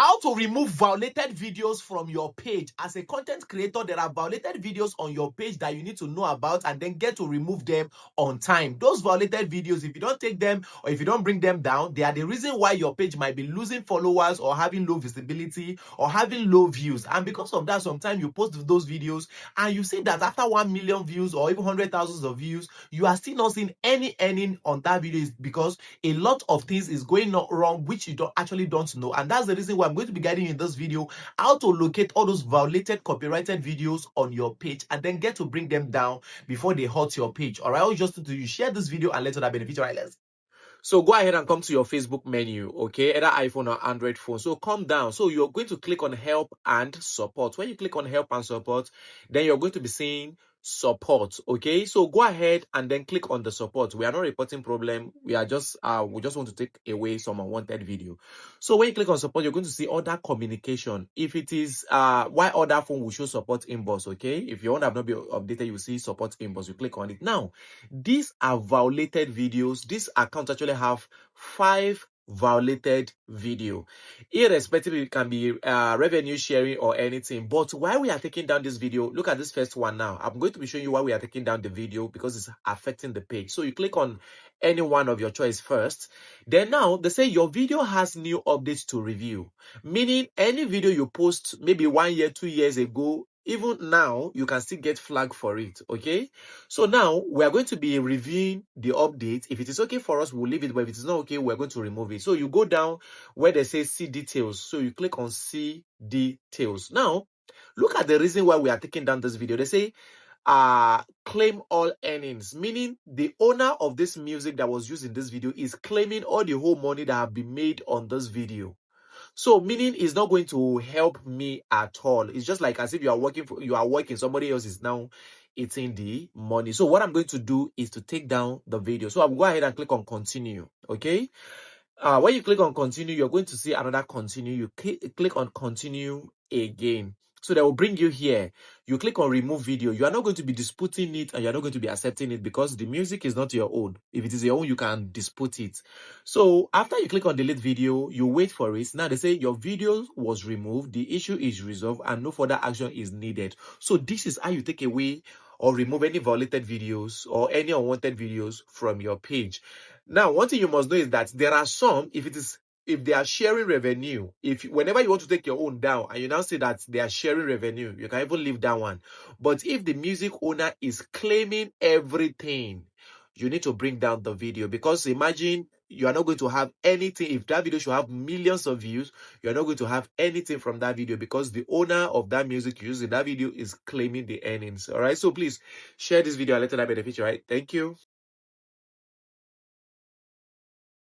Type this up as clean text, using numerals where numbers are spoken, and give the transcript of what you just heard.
How to remove violated videos from your page. As a content creator, there are violated videos on your page that you need to know about and then get to remove them on time. Those violated videos, if you don't take them or if you don't bring them down, they are the reason why your page might be losing followers or having low visibility or having low views. And because of that, sometimes you post those videos and you see that after 1 million views or even 100,000 of views, you are still not seeing any earning on that video, is because a lot of things is going on wrong which you don't know. And that's the reason why I'm going to be guiding you in this video how to locate all those violated copyrighted videos on your page and then get to bring them down before they hurt your page. All right, all you just need to do, you share this video and let other benefit. All right, so go ahead and come to your Facebook menu, okay, either iPhone or Android phone. So come down. So you're going to click on help and support. When you click on help and support, then you're going to be seeing support, okay. So go ahead and then click on the support. We are not reporting problem, we are just we just want to take away some unwanted video. So when you click on support, you're going to see other communication. If it is why other phone will show support inbox, okay. If your own have not been updated, you will see support inbox. You click on it. Now these are violated videos. This account actually have 5 violated video, irrespective it can be revenue sharing or anything. But why we are taking down this video, look at this first one. Now I'm going to be showing you why we are taking down the video, because it's affecting the page. So you click on any one of your choice first. Then now they say your video has new updates to review, meaning any video you post maybe 1 year 2 years ago, even now you can still get flagged for it, okay. So now we are going to be reviewing the update. If it is okay for us, we'll leave it, but if it is not okay, we're going to remove it. So you go down where they say see details, so you click on see details. Now look at the reason why we are taking down this video. They say claim all earnings, meaning the owner of this music that was used in this video is claiming all the whole money that have been made on this video. So meaning it's not going to help me at all. It's just like as if you are working, somebody else is now eating the money. So what I'm going to do is to take down the video. So I'll go ahead and click on continue, okay. When you click on continue, you're going to see another continue. You click on continue again. So that will bring you here. You click on remove video. You are not going to be disputing it and you're not going to be accepting it because the music is not your own. If it is your own, you can dispute it. So after you click on delete video, you wait for it. Now they say your video was removed, the issue is resolved and no further action is needed. So this is how you take away or remove any violated videos or any unwanted videos from your page. Now, one thing you must know is that there are some, if they are sharing revenue, whenever you want to take your own down and you now see that they are sharing revenue, you can even leave that one. But if the music owner is claiming everything, you need to bring down the video, because imagine you are not going to have anything. If that video should have millions of views, you are not going to have anything from that video because the owner of that music used in that video is claiming the earnings. All right, so please share this video and let that benefit you. All right, thank you.